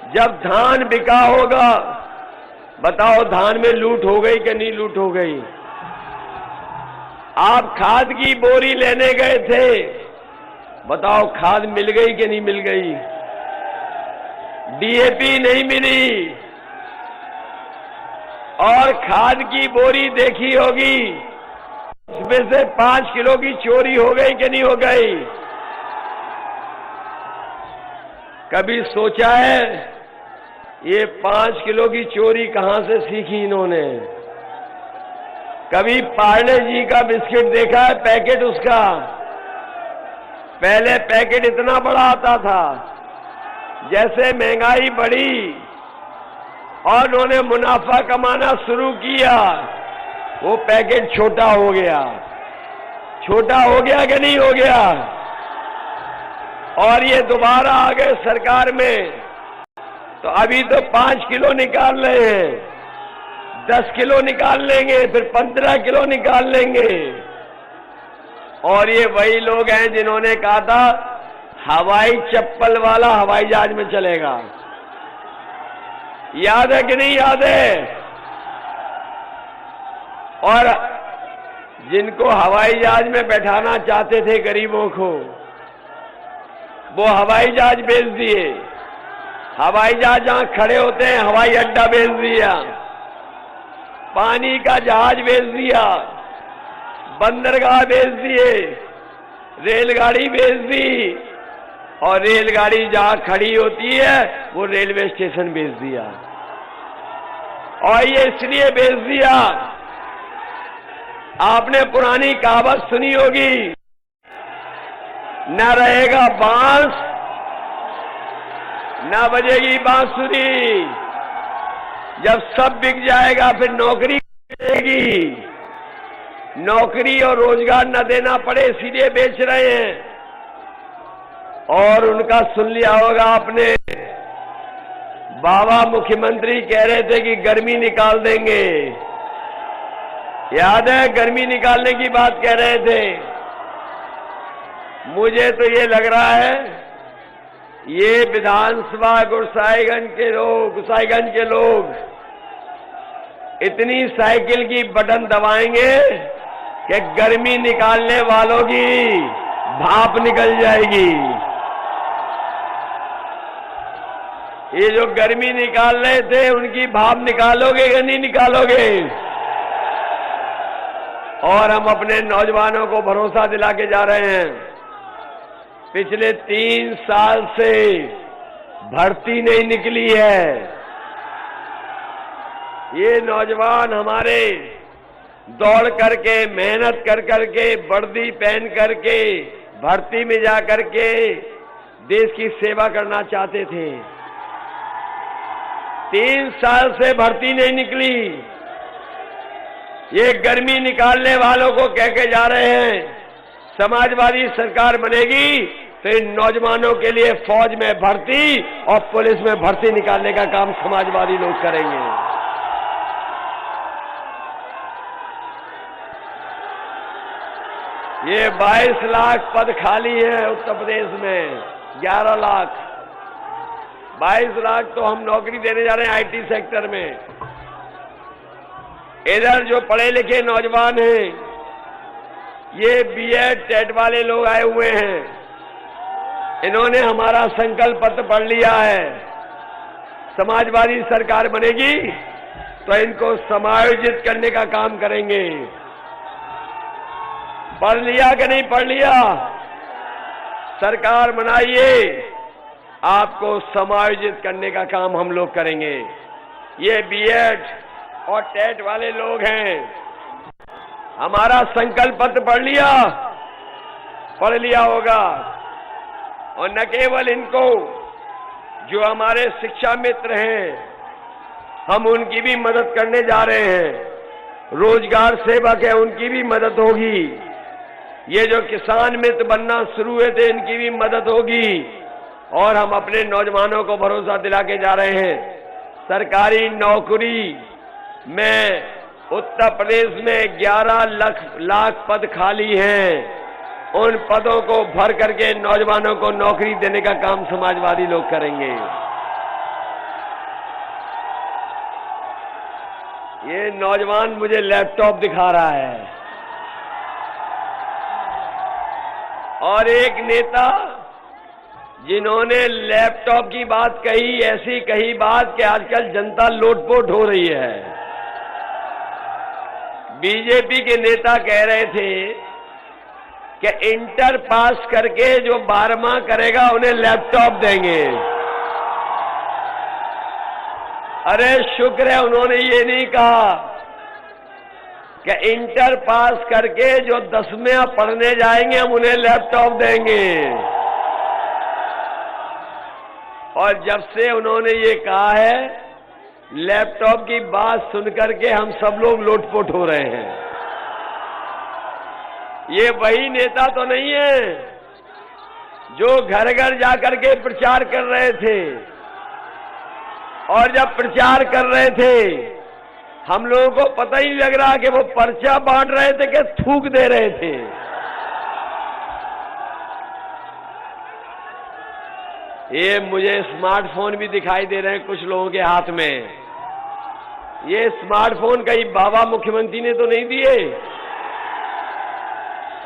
जब धान बिका होगा, बताओ धान में लूट हो गई कि नहीं लूट हो गई? आप खाद की बोरी लेने गए थे, बताओ खाद मिल गई कि नहीं मिल गई? डीएपी नहीं मिली, और खाद की बोरी देखी होगी, उसमें से 5 किलो की चोरी हो गई कि नहीं हो गई? कभी सोचा है ये 5 किलो की चोरी कहां से सीखी इन्होंने? कभी पार्ले जी का बिस्किट देखा है पैकेट उसका? पहले पैकेट इतना बड़ा आता था, जैसे महंगाई बढ़ी और उन्होंने मुनाफा कमाना शुरू किया, वो पैकेट छोटा हो गया। छोटा हो गया कि नहीं हो गया? और ये दोबारा आ गए सरकार में, तो अभी तो 5 किलो निकाल रहे हैं, 10 किलो निकाल लेंगे, फिर 15 किलो निकाल लेंगे। और ये वही लोग हैं जिन्होंने कहा था हवाई चप्पल वाला हवाई जहाज में चलेगा। याद है कि नहीं याद है? और जिनको हवाई जहाज में बैठाना चाहते थे गरीबों को, वो हवाई जहाज बेच दिए। हवाई जहाज जहां खड़े होते हैं हवाई अड्डा बेच दिया, पानी का जहाज बेच दिया, बंदरगाह बेच दिए, रेलगाड़ी बेच दी, और रेलगाड़ी जहां खड़ी होती है वो रेलवे स्टेशन बेच दिया। और ये इसलिए बेच दिया, आपने पुरानी कहावत सुनी होगी, न रहेगा बांस न बजेगी बांसुरी। जब सब बिक जाएगा फिर नौकरी मिलेगी, नौकरी और रोजगार न देना पड़े इसीलिए बेच रहे हैं। और उनका सुन लिया होगा आपने, बाबा मुख्यमंत्री कह रहे थे कि गर्मी निकाल देंगे। याद है? गर्मी निकालने की बात कह रहे थे। मुझे तो ये लग रहा है ये विधानसभा गोसाईगंज के लोग इतनी साइकिल की बटन दबाएंगे कि गर्मी निकालने वालों की भाप निकल जाएगी। ये जो गर्मी निकाल रहे थे उनकी भाप निकालोगे या नहीं निकालोगे? और हम अपने नौजवानों को भरोसा दिला के जा रहे हैं, पिछले 3 साल से भर्ती नहीं निकली है। ये नौजवान हमारे दौड़ करके, मेहनत कर करके, वर्दी पहन करके, भर्ती में जा करके देश की सेवा करना चाहते थे। 3 साल से भर्ती नहीं निकली। ये गर्मी निकालने वालों को कह के जा रहे हैं समाजवादी सरकार बनेगी तो इन नौजवानों के लिए फौज में भर्ती और पुलिस में भर्ती निकालने का काम समाजवादी लोग करेंगे। ये 22 लाख पद खाली है उत्तर प्रदेश में, 11 लाख, 22 लाख तो हम नौकरी देने जा रहे हैं आईटी सेक्टर में। इधर जो पढ़े लिखे नौजवान हैं, ये बीएड टेट वाले लोग आए हुए हैं, इन्होंने हमारा संकल्प पत्र पढ़ लिया है। समाजवादी सरकार बनेगी तो इनको समायोजित करने का काम करेंगे। पढ़ लिया कि नहीं पढ़ लिया? सरकार बनाइए, आपको समायोजित करने का काम हम लोग करेंगे। ये बीएड और टेट वाले लोग हैं, हमारा संकल्प पत्र पढ़ लिया होगा। और न केवल इनको, जो हमारे शिक्षा मित्र हैं, हम उनकी भी मदद करने जा रहे हैं। रोजगार सेवक है, उनकी भी मदद होगी। ये जो किसान मित्र बनना शुरू हुए थे, इनकी भी मदद होगी। और हम अपने नौजवानों को भरोसा दिला के जा रहे हैं, सरकारी नौकरी में उत्तर प्रदेश में 11 लाख पद खाली हैं। उन पदों को भर करके नौजवानों को नौकरी देने का काम समाजवादी लोग करेंगे। ये नौजवान मुझे लैपटॉप दिखा रहा है और एक नेता जिन्होंने लैपटॉप की बात कही, ऐसी कही बात कि आजकल जनता लोटपोट हो रही है। बीजेपी के नेता कह रहे थे कि इंटर पास करके जो 12वां करेगा उन्हें लैपटॉप देंगे। अरे शुक्र है उन्होंने ये नहीं कहा कि इंटर पास करके जो 10वां पढ़ने जाएंगे हम उन्हें लैपटॉप देंगे। और जब से उन्होंने ये कहा है, लैपटॉप की बात सुनकर के हम सब लोग लोटपोट हो रहे हैं। ये वही नेता तो नहीं है जो घर घर जाकर के प्रचार कर रहे थे, और जब प्रचार कर रहे थे हम लोगों को पता ही नहीं लग रहा कि वो पर्चा बांट रहे थे कि थूक दे रहे थे। ये मुझे स्मार्टफोन भी दिखाई दे रहे हैं कुछ लोगों के हाथ में। ये स्मार्टफोन कहीं बाबा मुख्यमंत्री ने तो नहीं दिए?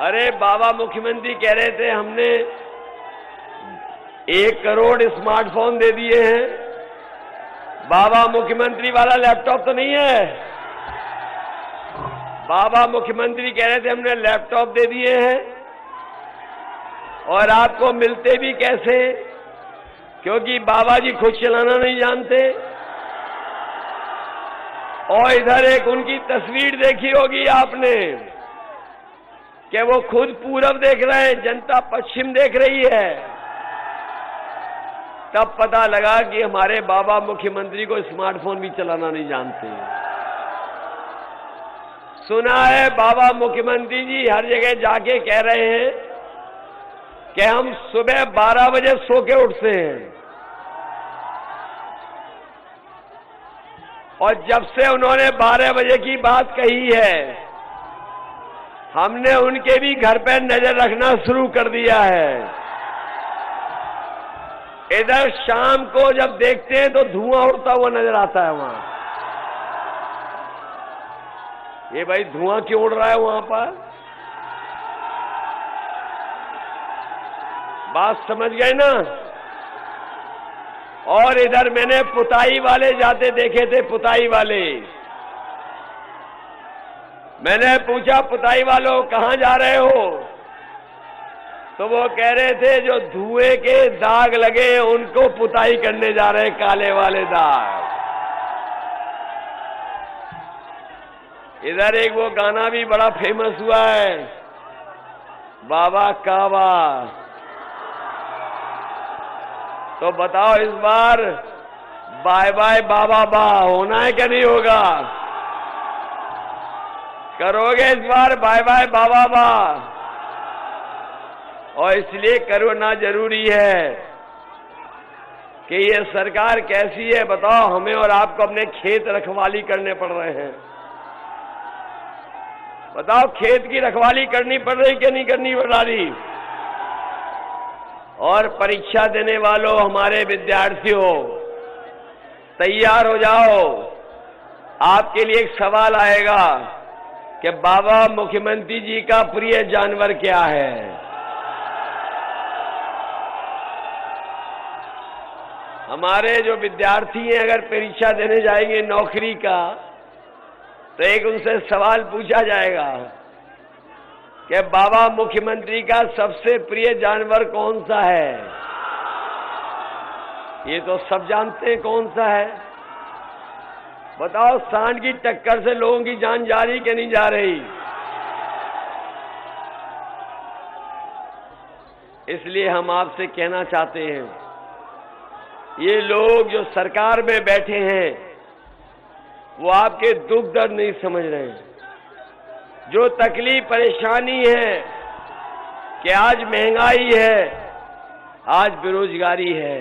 अरे बाबा मुख्यमंत्री कह रहे थे हमने 1 करोड़ स्मार्टफोन दे दिए हैं। बाबा मुख्यमंत्री वाला लैपटॉप तो नहीं है। बाबा मुख्यमंत्री कह रहे थे हमने लैपटॉप दे दिए हैं, और आपको मिलते भी कैसे? क्योंकि बाबा जी खुद चलाना नहीं जानते। और इधर एक उनकी तस्वीर देखी होगी आपने कि वो खुद पूरब देख रहे हैं, जनता पश्चिम देख रही है। तब पता लगा कि हमारे बाबा मुख्यमंत्री को स्मार्टफोन भी चलाना नहीं जानते। सुना है बाबा मुख्यमंत्री जी हर जगह जाके कह रहे हैं कि हम सुबह 12 बजे सो के उठते हैं, और जब से उन्होंने 12 बजे की बात कही है, हमने उनके भी घर पर नजर रखना शुरू कर दिया है। इधर शाम को जब देखते हैं तो धुआं उड़ता हुआ नजर आता है वहां। ये भाई धुआं क्यों उड़ रहा है वहां पर? बात समझ गए ना? और इधर मैंने पुताई वाले जाते देखे थे। पुताई वाले, मैंने पूछा पुताई वालों कहां जा रहे हो? तो वो कह रहे थे जो धुएं के दाग लगे उनको पुताई करने जा रहे, काले वाले दाग। इधर एक वो गाना भी बड़ा फेमस हुआ है, बाबा काबा। तो बताओ इस बार बाय बाय बाबा बा होना है क्या नहीं होगा? करोगे इस बार बाय बाय बाबा बा? और इसलिए करना जरूरी है कि ये सरकार कैसी है बताओ। हमें और आपको अपने खेत रखवाली करने पड़ रहे हैं। बताओ खेत की रखवाली करनी पड़ रही कि नहीं करनी पड़ रही? और परीक्षा देने वालों, हमारे विद्यार्थियों, तैयार हो जाओ। आपके लिए एक सवाल आएगा कि बाबा मुख्यमंत्री जी का प्रिय जानवर क्या है? हमारे जो विद्यार्थी हैं अगर परीक्षा देने जाएंगे नौकरी का, तो एक उनसे सवाल पूछा जाएगा कि बाबा मुख्यमंत्री का सबसे प्रिय जानवर कौन सा है? ये तो सब जानते हैं कौन सा है। बताओ सांड की टक्कर से लोगों की जान जा रही कि नहीं जा रही? इसलिए हम आपसे कहना चाहते हैं, ये लोग जो सरकार में बैठे हैं वो आपके दुख दर्द नहीं समझ रहे हैं। जो तकलीफ परेशानी है कि आज महंगाई है, आज बेरोजगारी है,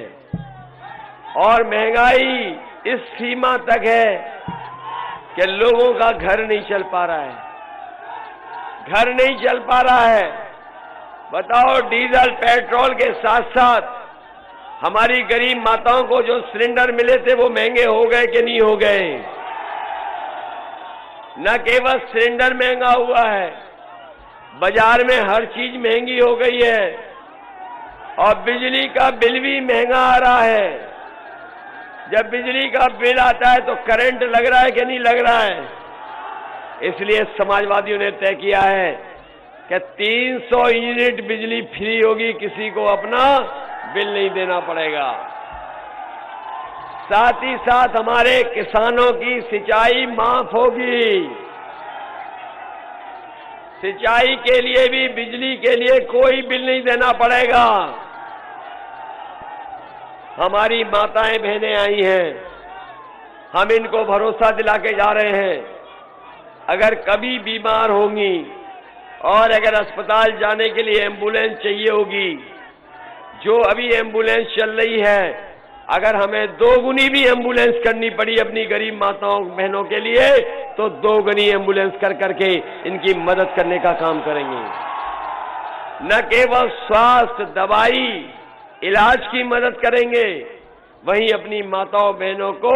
और महंगाई इस सीमा तक है कि लोगों का घर नहीं चल पा रहा है। घर नहीं चल पा रहा है। बताओ डीजल पेट्रोल के साथ साथ हमारी गरीब माताओं को जो सिलेंडर मिले थे वो महंगे हो गए कि नहीं हो गए? न केवल सिलेंडर महंगा हुआ है, बाजार में हर चीज महंगी हो गई है और बिजली का बिल भी महंगा आ रहा है। जब बिजली का बिल आता है तो करंट लग रहा है कि नहीं लग रहा है? इसलिए समाजवादियों ने तय किया है कि 300 यूनिट बिजली फ्री होगी, किसी को अपना बिल नहीं देना पड़ेगा। साथ ही साथ हमारे किसानों की सिंचाई माफ होगी। सिंचाई के लिए भी, बिजली के लिए कोई बिल नहीं देना पड़ेगा। हमारी माताएं बहनें आई हैं, हम इनको भरोसा दिला के जा रहे हैं, अगर कभी बीमार होंगी और अगर अस्पताल जाने के लिए एम्बुलेंस चाहिए होगी, जो अभी एम्बुलेंस चल रही है, अगर हमें दोगुनी भी एम्बुलेंस करनी पड़ी अपनी गरीब माताओं बहनों के लिए, तो दोगुनी एम्बुलेंस कर करके इनकी मदद करने का काम करेंगे। न केवल स्वास्थ्य, दवाई, इलाज की मदद करेंगे, वहीं अपनी माताओं बहनों को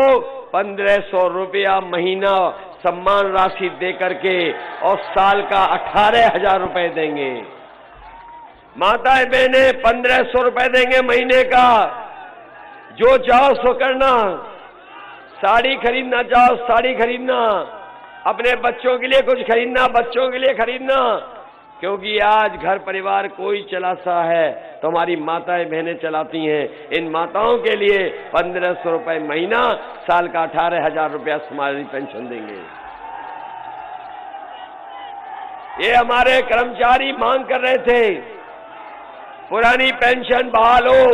1500 रुपया महीना सम्मान राशि दे करके और साल का 18,000 रुपए देंगे। माताएं बहनें 1500 रुपए देंगे महीने का। जो चाहो सो करना, साड़ी खरीदना चाहो साड़ी खरीदना, अपने बच्चों के लिए कुछ खरीदना बच्चों के लिए खरीदना, क्योंकि आज घर परिवार कोई चलाता है तो हमारी माताएं बहनें चलाती हैं। इन माताओं के लिए 1500 रुपए महीना, साल का 18,000 रुपया समाज पेंशन देंगे। ये हमारे कर्मचारी मांग कर रहे थे, पुरानी पेंशन बहाल हो।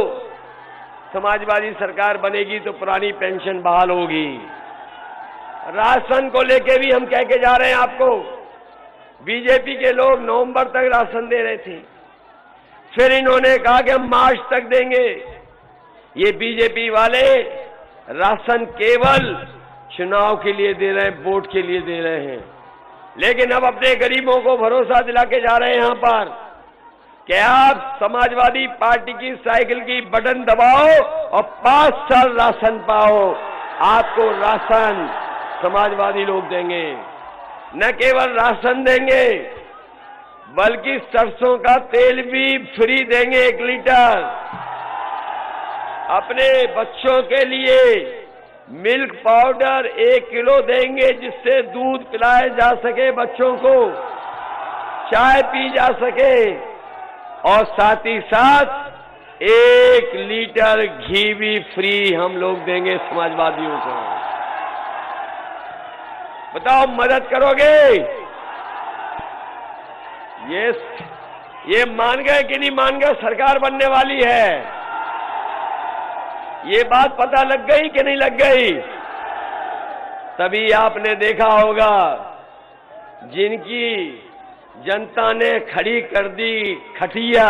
समाजवादी सरकार बनेगी तो पुरानी पेंशन बहाल होगी। राशन को लेके भी हम कह के जा रहे हैं आपको। बीजेपी के लोग नवंबर तक राशन दे रहे थे, फिर इन्होंने कहा कि हम मार्च तक देंगे। ये बीजेपी वाले राशन केवल चुनाव के लिए दे रहे हैं, वोट के लिए दे रहे हैं, लेकिन अब अपने गरीबों को भरोसा दिला के जा रहे हैं यहां पर कि आप समाजवादी पार्टी की साइकिल की बटन दबाओ और 5 साल राशन पाओ। आपको राशन समाजवादी लोग देंगे। न केवल राशन देंगे, बल्कि सरसों का तेल भी फ्री देंगे 1 लीटर। अपने बच्चों के लिए मिल्क पाउडर 1 किलो देंगे, जिससे दूध पिलाया जा सके बच्चों को, चाय पी जा सके, और साथ ही साथ 1 लीटर घी भी फ्री हम लोग देंगे समाजवादियों को। बताओ मदद करोगे? ये मान गए कि नहीं मान गए? सरकार बनने वाली है, ये बात पता लग गई कि नहीं लग गई? तभी आपने देखा होगा जिनकी जनता ने खड़ी कर दी खटिया,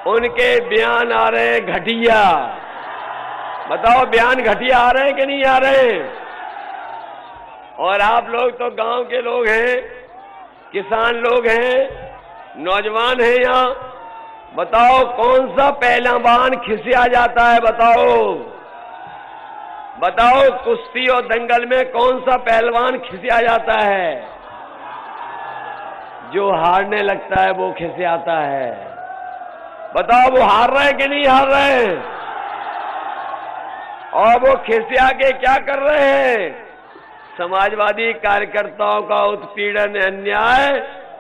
उनके बयान आ रहे हैं घटिया। बताओ बयान घटिया आ रहे हैं कि नहीं आ रहे हैं? और आप लोग तो गांव के लोग हैं, किसान लोग हैं, नौजवान हैं यहाँ। बताओ कौन सा पहलवान खिसिया जाता है? बताओ कुश्ती और दंगल में कौन सा पहलवान खिसिया जाता है? जो हारने लगता है वो खिसियाता है। बताओ वो हार रहे हैं कि नहीं हार रहे हैं? और वो खिसिया के क्या कर रहे हैं? समाजवादी कार्यकर्ताओं का उत्पीड़न, अन्याय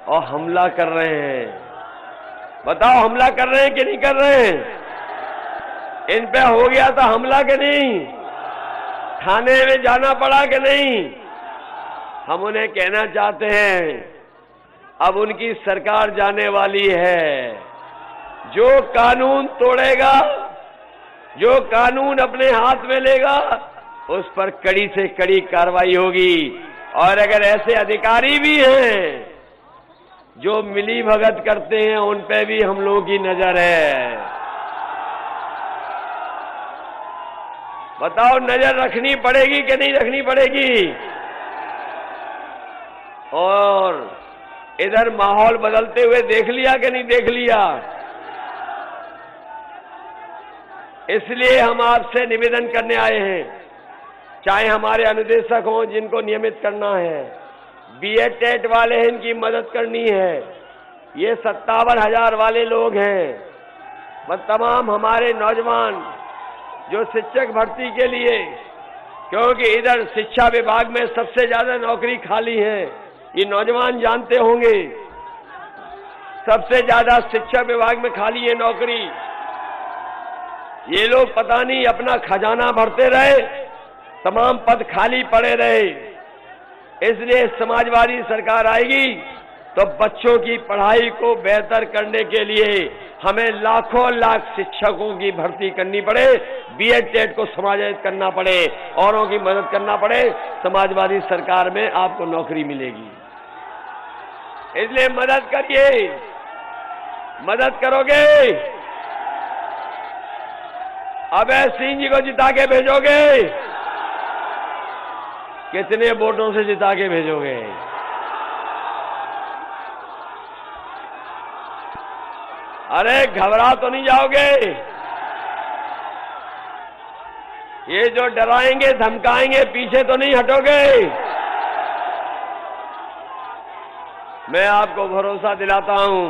और हमला कर रहे हैं। बताओ हमला कर रहे हैं कि नहीं कर रहे हैं? इन पे हो गया था हमला कि नहीं? थाने में जाना पड़ा कि नहीं? हम उन्हें कहना चाहते हैं, अब उनकी सरकार जाने वाली है। जो कानून तोड़ेगा, जो कानून अपने हाथ में लेगा, उस पर कड़ी से कड़ी कार्रवाई होगी। और अगर ऐसे अधिकारी भी हैं जो मिली भगत करते हैं, उन पे भी हम लोगों की नजर है। बताओ नजर रखनी पड़ेगी कि नहीं रखनी पड़ेगी? और इधर माहौल बदलते हुए देख लिया कि नहीं देख लिया? इसलिए हम आपसे निवेदन करने आए हैं, चाहे हमारे अनुदेशक हों जिनको नियमित करना है, बीएड टेट वाले हैं इनकी मदद करनी है, ये 57,000 वाले लोग हैं, बस तमाम हमारे नौजवान जो शिक्षक भर्ती के लिए, क्योंकि इधर शिक्षा विभाग में सबसे ज्यादा नौकरी खाली है, ये नौजवान जानते होंगे, सबसे ज्यादा शिक्षा विभाग में खाली है नौकरी। ये लोग पता नहीं अपना खजाना भरते रहे, तमाम पद खाली पड़े रहे। इसलिए समाजवादी सरकार आएगी तो बच्चों की पढ़ाई को बेहतर करने के लिए हमें लाखों लाख शिक्षकों की भर्ती करनी पड़े, बीएड टेट को समायोजित करना पड़े, औरों की मदद करना पड़े, समाजवादी सरकार में आपको नौकरी मिलेगी। इसलिए मदद करिए, मदद करोगे, अभय सिंह जी को जिता के भेजोगे, कितने वोटों से जिता के भेजोगे? अरे घबरा तो नहीं जाओगे? ये जो डराएंगे धमकाएंगे पीछे तो नहीं हटोगे? मैं आपको भरोसा दिलाता हूं,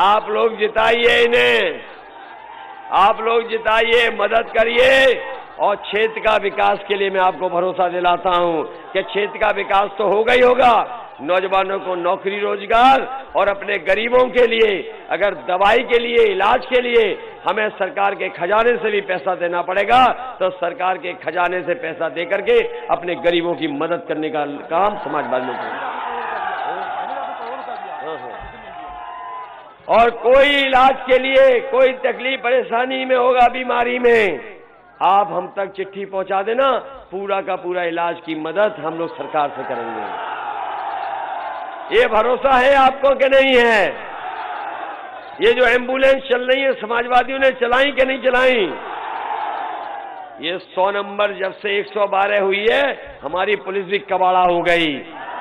आप लोग जिताइए इन्हें, आप लोग जिताइए, मदद करिए, और क्षेत्र का विकास के लिए मैं आपको भरोसा दिलाता हूं कि क्षेत्र का विकास तो होगा ही होगा। नौजवानों को नौकरी रोजगार और अपने गरीबों के लिए अगर दवाई के लिए, इलाज के लिए हमें सरकार के खजाने से भी पैसा देना पड़ेगा तो सरकार के खजाने से पैसा दे करके अपने गरीबों की मदद करने का काम समाजवादियों को। और कोई इलाज के लिए, कोई तकलीफ परेशानी में होगा, बीमारी में, आप हम तक चिट्ठी पहुंचा देना, पूरा का पूरा इलाज की मदद हम लोग सरकार से करेंगे। ये भरोसा है आपको कि नहीं है? ये जो एम्बुलेंस चल रही है समाजवादियों ने चलाई कि नहीं चलाई? ये 100 नंबर जब से 112 हुई है, हमारी पुलिस भी कबाड़ा हो गई।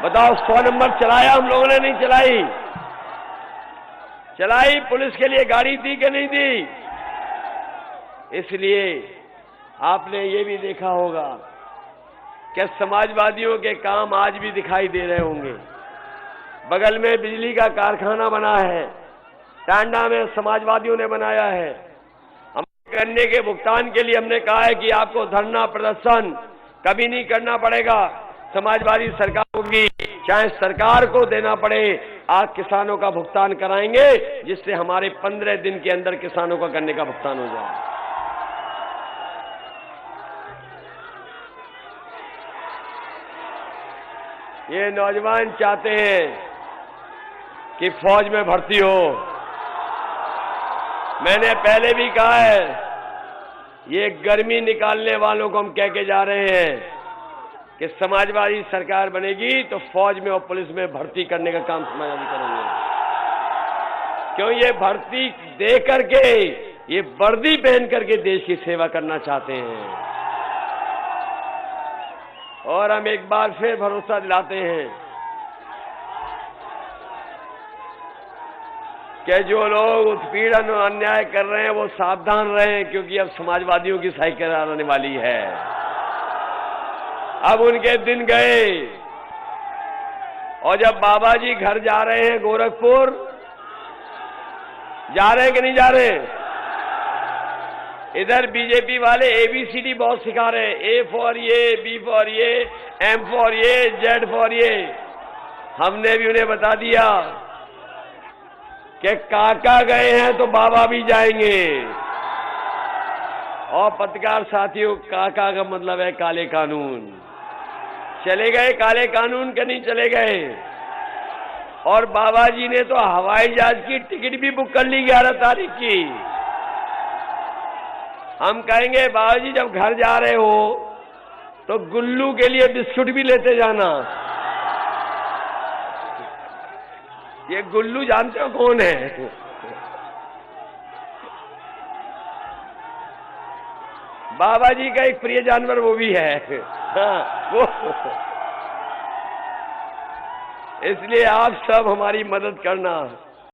बताओ, 100 नंबर चलाया हम लोगों ने, नहीं चलाई? चलाई। पुलिस के लिए गाड़ी दी कि नहीं दी? इसलिए आपने ये भी देखा होगा कि समाजवादियों के काम आज भी दिखाई दे रहे होंगे। बगल में बिजली का कारखाना बना है, टांडा में समाजवादियों ने बनाया है। हम करने के भुगतान के लिए हमने कहा है कि आपको धरना प्रदर्शन कभी नहीं करना पड़ेगा, समाजवादी सरकार होगी, चाहे सरकार को देना पड़े, आज किसानों का भुगतान कराएंगे, जिससे हमारे 15 दिन के अंदर किसानों का गन्ने का भुगतान हो जाए। ये नौजवान चाहते हैं कि फौज में भर्ती हो। मैंने पहले भी कहा है, ये गर्मी निकालने वालों को हम कह के जा रहे हैं कि समाजवादी सरकार बनेगी तो फौज में और पुलिस में भर्ती करने का काम समाजवादी करेंगे। क्यों? ये भर्ती दे करके, ये वर्दी पहन करके देश की सेवा करना चाहते हैं। और हम एक बार फिर भरोसा दिलाते हैं कि जो लोग उत्पीड़न और अन्याय कर रहे हैं वो सावधान रहें, क्योंकि अब समाजवादियों की साइकिल आने वाली है। अब उनके दिन गए। और जब बाबा जी घर जा रहे हैं गोरखपुर, जा रहे हैं कि नहीं जा रहे? इधर बीजेपी वाले ABCD बहुत सिखा रहे हैं, A फॉर ये, B फॉर ये, M फॉर ये, Z फॉर ये। हमने भी उन्हें बता दिया कि काका गए हैं तो बाबा भी जाएंगे। और पत्रकार साथियों, काका का मतलब है काले कानून। चले गए काले कानून के, नहीं चले गए। और बाबा जी ने तो हवाई जहाज की टिकट भी बुक कर ली 11 तारीख की। हम कहेंगे बाबा जी जब घर जा रहे हो तो गुल्लू के लिए बिस्कुट भी लेते जाना। ये गुल्लू जानते हो कौन है? बाबा जी का एक प्रिय जानवर वो भी है। हाँ, वो। इसलिए आप सब हमारी मदद करना।